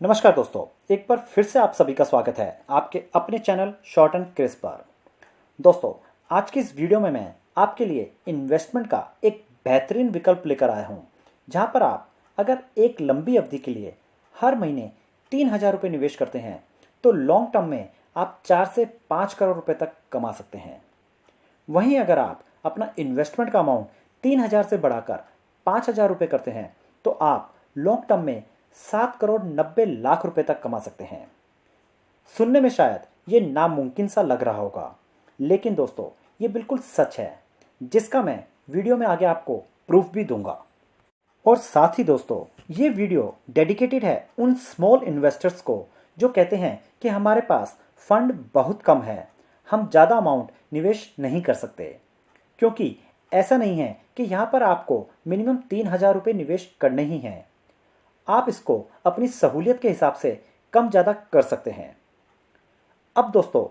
नमस्कार दोस्तों, एक बार फिर से आप सभी का स्वागत है आपके अपने चैनल शॉर्ट एंड क्रिस्प पर। दोस्तों, आज की इस वीडियो में मैं आपके लिए इन्वेस्टमेंट का एक बेहतरीन विकल्प लेकर आया हूं, जहां पर आप अगर एक लंबी अवधि के लिए हर महीने 3,000 रुपये निवेश करते हैं तो लॉन्ग टर्म में आप 4 से 5 करोड़ रुपए तक कमा सकते हैं। वहीं अगर आप अपना इन्वेस्टमेंट का अमाउंट 3,000 से बढ़ाकर 5,000 रुपये करते हैं तो आप लॉन्ग टर्म में 7 करोड़ 90 लाख रुपए तक कमा सकते हैं। सुनने में शायद ये नामुमकिन सा लग रहा होगा, लेकिन दोस्तों ये बिल्कुल सच है, जिसका मैं वीडियो में आगे आपको प्रूफ भी दूंगा। और साथ ही दोस्तों, ये वीडियो डेडिकेटेड है उन स्मॉल इन्वेस्टर्स को जो कहते हैं कि हमारे पास फंड बहुत कम है, हम ज़्यादा अमाउंट निवेश नहीं कर सकते। क्योंकि ऐसा नहीं है कि यहाँ पर आपको मिनिमम 3,000 रुपये निवेश करने ही हैं। आप इसको अपनी सहूलियत के हिसाब से कम ज़्यादा कर सकते हैं। अब दोस्तों,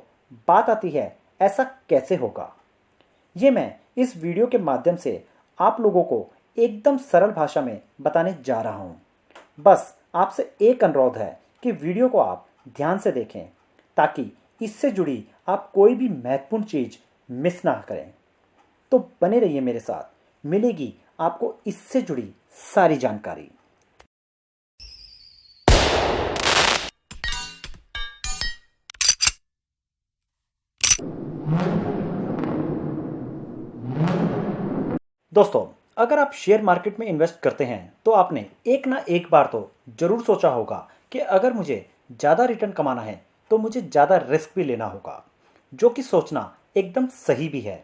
बात आती है ऐसा कैसे होगा। ये मैं इस वीडियो के माध्यम से आप लोगों को एकदम सरल भाषा में बताने जा रहा हूँ। बस आपसे एक अनुरोध है कि वीडियो को आप ध्यान से देखें, ताकि इससे जुड़ी आप कोई भी महत्वपूर्ण चीज़ मिस ना करें। तो बने रहिए मेरे साथ, मिलेगी आपको इससे जुड़ी सारी जानकारी। दोस्तों, अगर आप शेयर मार्केट में इन्वेस्ट करते हैं तो आपने एक ना एक बार तो जरूर सोचा होगा कि अगर मुझे ज़्यादा रिटर्न कमाना है तो मुझे ज़्यादा रिस्क भी लेना होगा, जो कि सोचना एकदम सही भी है।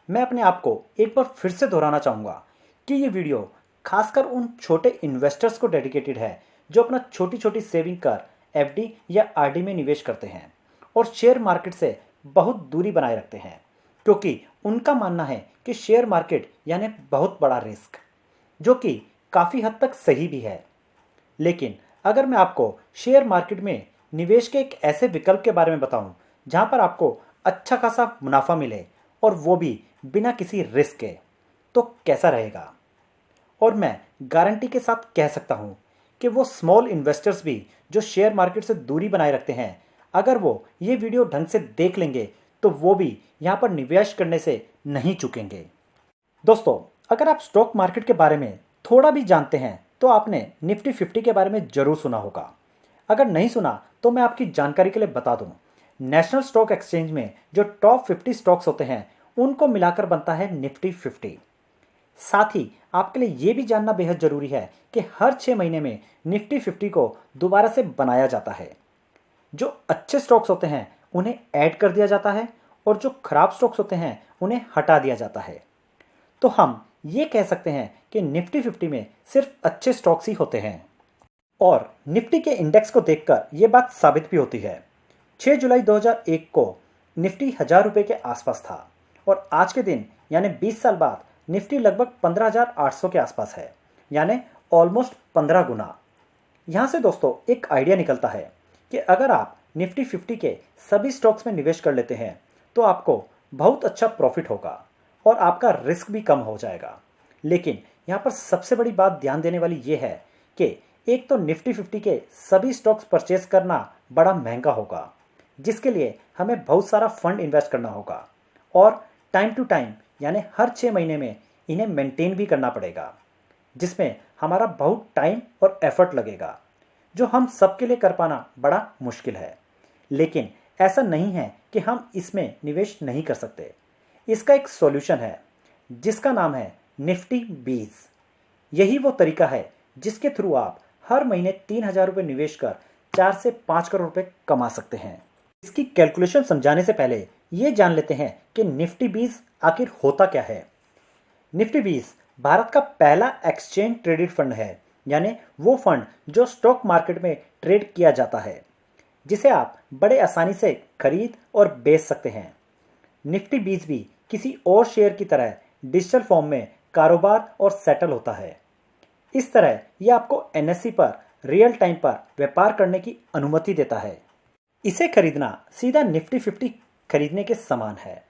मैं अपने आप को एक बार फिर से दोहराना चाहूँगा कि ये वीडियो खासकर उन छोटे इन्वेस्टर्स को डेडिकेटेड है जो अपना छोटी छोटी सेविंग कर एफडी या आरडी में निवेश करते हैं और शेयर मार्केट से बहुत दूरी बनाए रखते हैं, क्योंकि उनका मानना है कि शेयर मार्केट यानी बहुत बड़ा रिस्क, जो कि काफ़ी हद तक सही भी है। लेकिन अगर मैं आपको शेयर मार्केट में निवेश के एक ऐसे विकल्प के बारे में बताऊं जहां पर आपको अच्छा खासा मुनाफा मिले और वो भी बिना किसी रिस्क के, तो कैसा रहेगा। और मैं गारंटी के साथ कह सकता हूं कि वो स्मॉल इन्वेस्टर्स भी जो शेयर मार्केट से दूरी बनाए रखते हैं, अगर वो ये वीडियो ढंग से देख लेंगे तो वो भी यहाँ पर निवेश करने से नहीं चूकेंगे। दोस्तों, अगर आप स्टॉक मार्केट के बारे में थोड़ा भी जानते हैं तो आपने निफ्टी 50 के बारे में जरूर सुना होगा। अगर नहीं सुना तो मैं आपकी जानकारी के लिए बता दूं, नेशनल स्टॉक एक्सचेंज में जो टॉप 50 स्टॉक्स होते हैं उनको मिलाकर बनता है निफ्टी 50। साथ ही आपके लिए ये भी जानना बेहद जरूरी है कि हर 6 महीने में निफ्टी 50 को दोबारा से बनाया जाता है। जो अच्छे स्टॉक्स होते हैं उन्हें ऐड कर दिया जाता है और जो खराब स्टॉक्स होते हैं उन्हें हटा दिया जाता है। तो हम ये कह सकते हैं कि निफ्टी 50 में सिर्फ अच्छे स्टॉक्स ही होते हैं। और निफ्टी के इंडेक्स को देखकर यह बात साबित भी होती है। 6 जुलाई 2001 को निफ्टी 1,000 रुपये के आसपास था और आज के दिन यानी 20 साल बाद निफ्टी लगभग 15,800 के आसपास है, यानी ऑलमोस्ट 15 गुना। यहाँ से दोस्तों एक आइडिया निकलता है कि अगर आप निफ्टी 50 के सभी स्टॉक्स में निवेश कर लेते हैं तो आपको बहुत अच्छा प्रॉफिट होगा और आपका रिस्क भी कम हो जाएगा। लेकिन यहाँ पर सबसे बड़ी बात ध्यान देने वाली ये है कि एक तो निफ्टी 50 के सभी स्टॉक्स परचेज करना बड़ा महंगा होगा, जिसके लिए हमें बहुत सारा फंड इन्वेस्ट करना होगा और टाइम टू टाइम यानी हर 6 महीने में इन्हें मेंटेन भी करना पड़ेगा, जिसमें हमारा बहुत टाइम और एफर्ट लगेगा, जो हम सबके लिए कर पाना बड़ा मुश्किल है। लेकिन ऐसा नहीं है कि हम इसमें निवेश नहीं कर सकते। इसका एक सॉल्यूशन है जिसका नाम है निफ्टी 20। यही वो तरीका है जिसके थ्रू आप हर महीने 3,000 रुपये निवेश कर 4 से 5 करोड़ रुपए कमा सकते हैं। इसकी कैलकुलेशन समझाने से पहले ये जान लेते हैं कि निफ्टी 20 आखिर होता क्या है। निफ्टी 20 भारत का पहला एक्सचेंज ट्रेडेड फंड है, यानी वो फंड जो स्टॉक मार्केट में ट्रेड किया जाता है, जिसे आप बड़े आसानी से खरीद और बेच सकते हैं। निफ्टी 20 भी किसी और शेयर की तरह डिजिटल फॉर्म में कारोबार और सेटल होता है। इस तरह यह आपको एनएसई पर रियल टाइम पर व्यापार करने की अनुमति देता है। इसे खरीदना सीधा निफ्टी 50 खरीदने के समान है।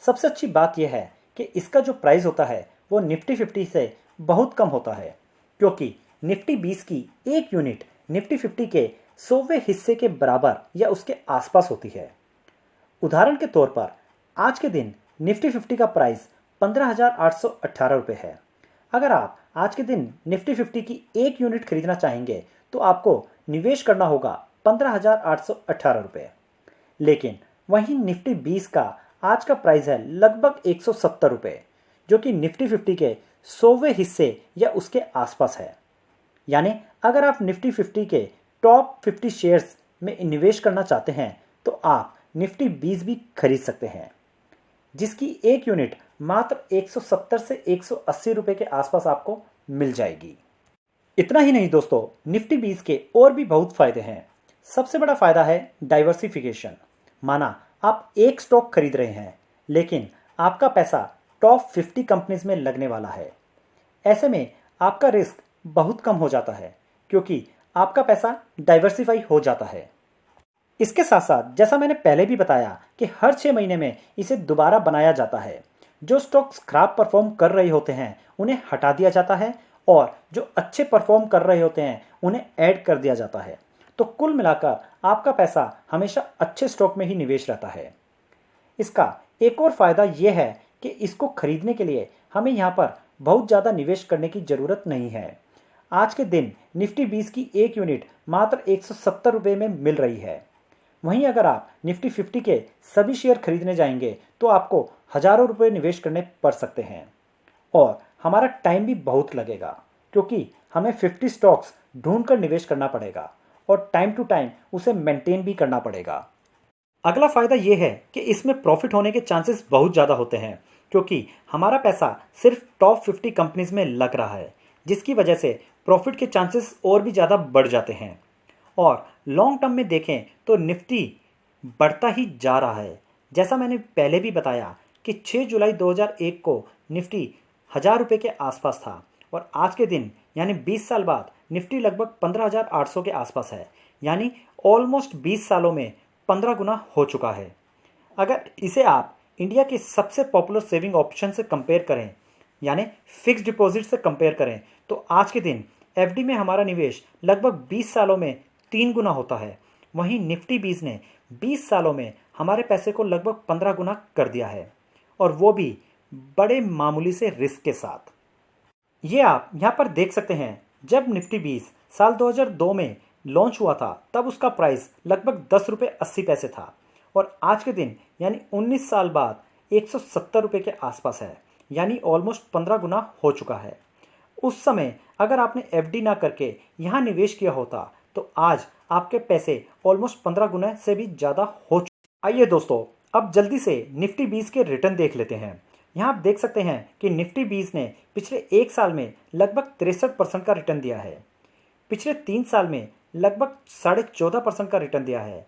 सबसे अच्छी बात यह है कि इसका जो प्राइस होता है वो निफ्टी 50 से बहुत कम होता है, क्योंकि निफ्टी 20 की एक यूनिट निफ्टी 50 के 100वें हिस्से के बराबर या उसके आसपास होती है। उदाहरण के तौर पर आज के दिन निफ्टी 50 का प्राइस 15,818 रुपये है। अगर आप आज के दिन निफ्टी 50 की एक यूनिट खरीदना चाहेंगे तो आपको निवेश करना होगा 15,818 रुपये। लेकिन वहीं निफ्टी 20 का आज का प्राइस है लगभग 170 रुपये, जो कि निफ्टी 50 के 100वें हिस्से या उसके आसपास है। यानी अगर आप निफ्टी 50 के टॉप 50 शेयर्स में निवेश करना चाहते हैं तो आप निफ्टी 20 भी खरीद सकते हैं, जिसकी एक यूनिट मात्र 170 से 180 रुपये के आसपास आपको मिल जाएगी। इतना ही नहीं दोस्तों, निफ्टी 20 के और भी बहुत फायदे हैं। सबसे बड़ा फायदा है डाइवर्सिफिकेशन। माना आप एक स्टॉक खरीद रहे हैं लेकिन आपका पैसा टॉप 50 कंपनीज में लगने वाला है। ऐसे में आपका रिस्क बहुत कम हो जाता है क्योंकि आपका पैसा डाइवर्सिफाई हो जाता है। इसके साथ साथ जैसा मैंने पहले भी बताया कि हर 6 महीने में इसे दोबारा बनाया जाता है। जो स्टॉक्स खराब परफॉर्म कर रहे होते हैं उन्हें हटा दिया जाता है और जो अच्छे परफॉर्म कर रहे होते हैं उन्हें ऐड कर दिया जाता है। तो कुल मिलाकर आपका पैसा हमेशा अच्छे स्टॉक में ही निवेश रहता है। इसका एक और फायदा यह है कि इसको खरीदने के लिए हमें यहाँ पर बहुत ज़्यादा निवेश करने की ज़रूरत नहीं है। आज के दिन निफ्टी 20 की एक यूनिट मात्र 170 रुपये में मिल रही है। वहीं अगर आप निफ्टी 50 के सभी शेयर खरीदने जाएंगे तो आपको हज़ारों रुपये निवेश करने पड़ सकते हैं और हमारा टाइम भी बहुत लगेगा क्योंकि हमें 50 स्टॉक्स ढूंढकर निवेश करना पड़ेगा और टाइम टू टाइम उसे मेंटेन भी करना पड़ेगा। अगला फायदा यह है कि इसमें प्रॉफिट होने के चांसेस बहुत ज़्यादा होते हैं क्योंकि हमारा पैसा सिर्फ टॉप 50 कंपनीज में लग रहा है, जिसकी वजह से प्रॉफिट के चांसेस और भी ज़्यादा बढ़ जाते हैं। और लॉन्ग टर्म में देखें तो निफ्टी बढ़ता ही जा रहा है। जैसा मैंने पहले भी बताया कि 6 जुलाई 2001 को निफ्टी 1000 रुपये के आसपास था और आज के दिन यानी 20 साल बाद निफ्टी लगभग 15,800 के आसपास है। यानी ऑलमोस्ट 20 सालों में 15 गुना हो चुका है। अगर इसे आप इंडिया के सबसे पॉपुलर सेविंग ऑप्शन से कंपेयर करें यानी फिक्स डिपॉजिट से कंपेयर करें तो आज के दिन एफडी में हमारा निवेश लगभग 20 सालों में 3 गुना होता है। वहीं निफ्टी 20 ने 20 सालों में हमारे पैसे को लगभग 15 गुना कर दिया है और वो भी बड़े मामूली से रिस्क के साथ। ये आप यहाँ पर देख सकते हैं, जब निफ्टी 20 साल 2002 में लॉन्च हुआ था तब उसका प्राइस लगभग 10 रुपये 80 पैसे था और आज के दिन यानी 19 साल बाद 170 रुपये के आसपास है। यानी ऑलमोस्ट 15 गुना हो चुका है। उस समय अगर आपने एफडी ना करके यहाँ निवेश किया होता तो आज आपके पैसे ऑलमोस्ट 15 गुना से भी ज़्यादा हो चुके। आइए दोस्तों, अब जल्दी से निफ्टी 20 के रिटर्न देख लेते हैं। यहाँ आप देख सकते हैं कि निफ्टी 20 ने पिछले एक साल में लगभग 63% का रिटर्न दिया है। पिछले 3 साल में लगभग 14.5% का रिटर्न दिया है।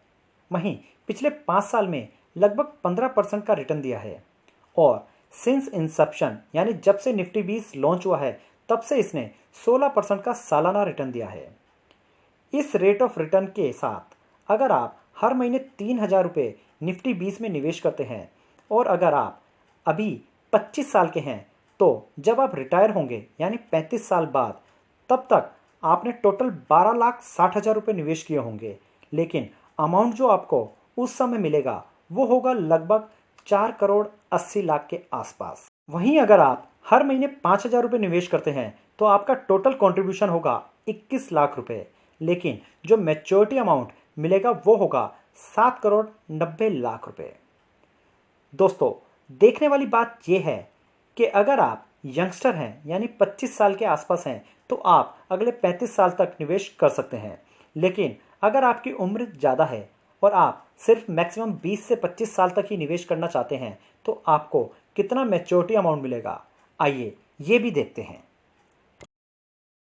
वहीं पिछले 5 साल में लगभग 15% का रिटर्न दिया है और सिंस इंसेप्शन यानी जब से निफ्टी 20 लॉन्च हुआ है तब से इसने 16% का सालाना रिटर्न दिया है। इस रेट ऑफ रिटर्न के साथ अगर आप हर महीने 3,000 रुपये निफ्टी 20 में निवेश करते हैं और अगर आप अभी 25 साल के हैं तो जब आप रिटायर होंगे यानी 35 साल बाद तब तक आपने टोटल 12,60,000 रुपये निवेश किए होंगे, लेकिन अमाउंट जो आपको उस समय मिलेगा वो होगा लगभग 4 करोड़ 80 लाख के आसपास। वहीं अगर आप हर महीने 5,000 रुपये निवेश करते हैं तो आपका टोटल कंट्रीब्यूशन होगा 21 लाख रुपए, लेकिन जो मैच्योरिटी अमाउंट मिलेगा वो होगा 7 करोड़ 90 लाख रुपए। दोस्तों, देखने वाली बात यह है कि अगर आप यंगस्टर हैं यानी 25 साल के आसपास हैं तो आप अगले 35 साल तक निवेश कर सकते हैं, लेकिन अगर आपकी उम्र ज़्यादा है और आप सिर्फ मैक्सिमम 20 से 25 साल तक ही निवेश करना चाहते हैं तो आपको कितना मैच्योरिटी अमाउंट मिलेगा, आइए ये भी देखते हैं।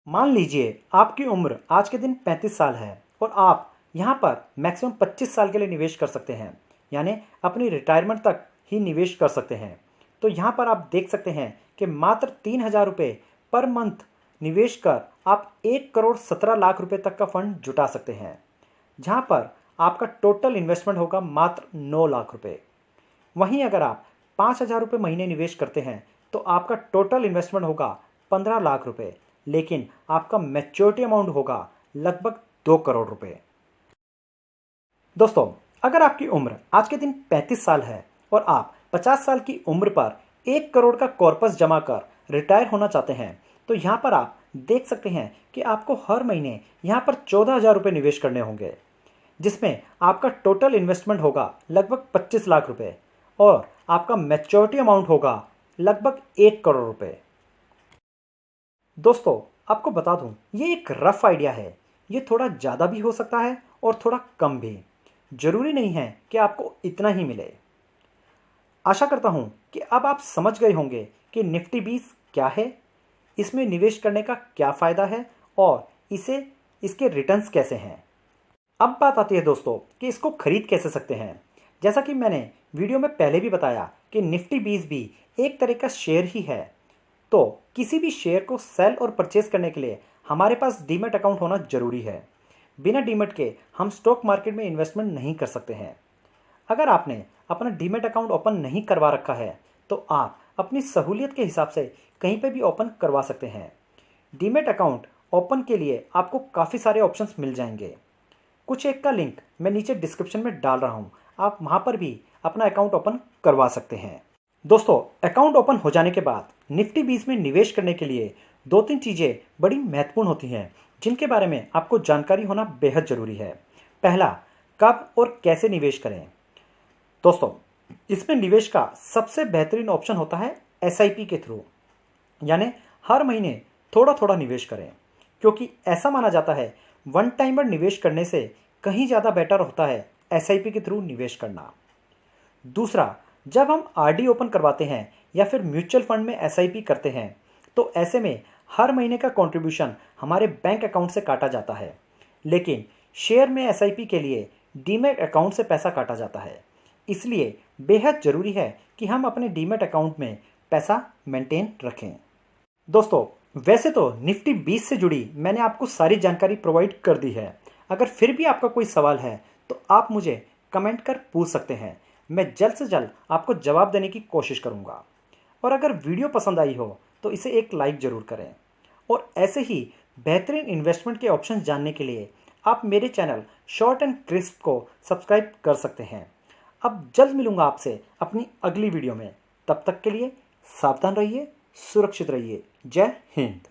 मान लीजिए आपकी उम्र आज के दिन 35 साल है और आप यहाँ पर मैक्सिमम 25 साल के लिए निवेश कर सकते हैं, यानी अपनी रिटायरमेंट तक ही निवेश कर सकते हैं। तो यहाँ पर आप देख सकते हैं कि मात्र 3,000 रुपये पर मंथ निवेश कर आप 1 करोड़ 17 लाख रुपए तक का फंड जुटा सकते हैं, जहाँ पर आपका टोटल इन्वेस्टमेंट होगा मात्र 9 लाख रुपए। वहीं अगर आप 5,000 रुपये महीने निवेश करते हैं तो आपका टोटल इन्वेस्टमेंट होगा 15 लाख रुपए, लेकिन आपका मैच्योरिटी अमाउंट होगा लगभग 2 करोड़ रुपए। दोस्तों, अगर आपकी उम्र आज के दिन 35 साल है और आप 50 साल की उम्र पर 1 करोड़ का कॉर्पस जमा कर रिटायर होना चाहते हैं, तो यहाँ पर आप देख सकते हैं कि आपको हर महीने यहाँ पर 14,000 रुपये निवेश करने होंगे, जिसमें आपका टोटल इन्वेस्टमेंट होगा लगभग 25 लाख रुपए और आपका मैच्योरिटी अमाउंट होगा लगभग 1 करोड़ रुपए। दोस्तों, आपको बता दूं, ये एक रफ आइडिया है। ये थोड़ा ज़्यादा भी हो सकता है और थोड़ा कम भी। जरूरी नहीं है कि आपको इतना ही मिले। आशा करता हूं कि अब आप समझ गए होंगे कि निफ्टी 20 क्या है, इसमें निवेश करने का क्या फ़ायदा है और इसके रिटर्न्स कैसे हैं। अब बात आती है दोस्तों कि इसको खरीद कैसे सकते हैं। जैसा कि मैंने वीडियो में पहले भी बताया कि निफ्टी 20 भी एक तरह का शेयर ही है। तो किसी भी शेयर को सेल और परचेज करने के लिए हमारे पास डीमैट अकाउंट होना जरूरी है। बिना डीमैट के हम स्टॉक मार्केट में इन्वेस्टमेंट नहीं कर सकते हैं। अगर आपने अपना डीमैट अकाउंट ओपन नहीं करवा रखा है तो आप अपनी सहूलियत के हिसाब से कहीं पर भी ओपन करवा सकते हैं। डीमैट अकाउंट ओपन के लिए आपको काफ़ी सारे ऑप्शंस मिल जाएंगे। कुछ एक का लिंक मैं नीचे डिस्क्रिप्शन में डाल रहा हूँ, आप वहाँ पर भी अपना अकाउंट ओपन करवा सकते हैं। दोस्तों, अकाउंट ओपन हो जाने के बाद निफ्टी 20 में निवेश करने के लिए 2-3 चीज़ें बड़ी महत्वपूर्ण होती हैं, जिनके बारे में आपको जानकारी होना बेहद ज़रूरी है। पहला, कब और कैसे निवेश करें। दोस्तों, इसमें निवेश का सबसे बेहतरीन ऑप्शन होता है SIP के थ्रू, यानी हर महीने थोड़ा थोड़ा निवेश करें, क्योंकि ऐसा माना जाता है वन टाइमर निवेश करने से कहीं ज़्यादा बेटर होता है SIP के थ्रू निवेश करना। दूसरा, जब हम RD ओपन करवाते हैं या फिर म्यूचुअल फंड में SIP करते हैं तो ऐसे में हर महीने का कंट्रीब्यूशन हमारे बैंक अकाउंट से काटा जाता है, लेकिन शेयर में SIP के लिए डीमैट अकाउंट से पैसा काटा जाता है। इसलिए बेहद ज़रूरी है कि हम अपने डीमैट अकाउंट में पैसा मेंटेन रखें। दोस्तों, वैसे तो निफ्टी 20 से जुड़ी मैंने आपको सारी जानकारी प्रोवाइड कर दी है। अगर फिर भी आपका कोई सवाल है तो आप मुझे कमेंट कर पूछ सकते हैं। मैं जल्द से जल्द आपको जवाब देने की कोशिश करूंगा। और अगर वीडियो पसंद आई हो तो इसे एक लाइक ज़रूर करें। और ऐसे ही बेहतरीन इन्वेस्टमेंट के ऑप्शंस जानने के लिए आप मेरे चैनल शॉर्ट एंड क्रिस्प को सब्सक्राइब कर सकते हैं। अब जल्द मिलूंगा आपसे अपनी अगली वीडियो में। तब तक के लिए सावधान रहिए, सुरक्षित रहिए। जय हिंद।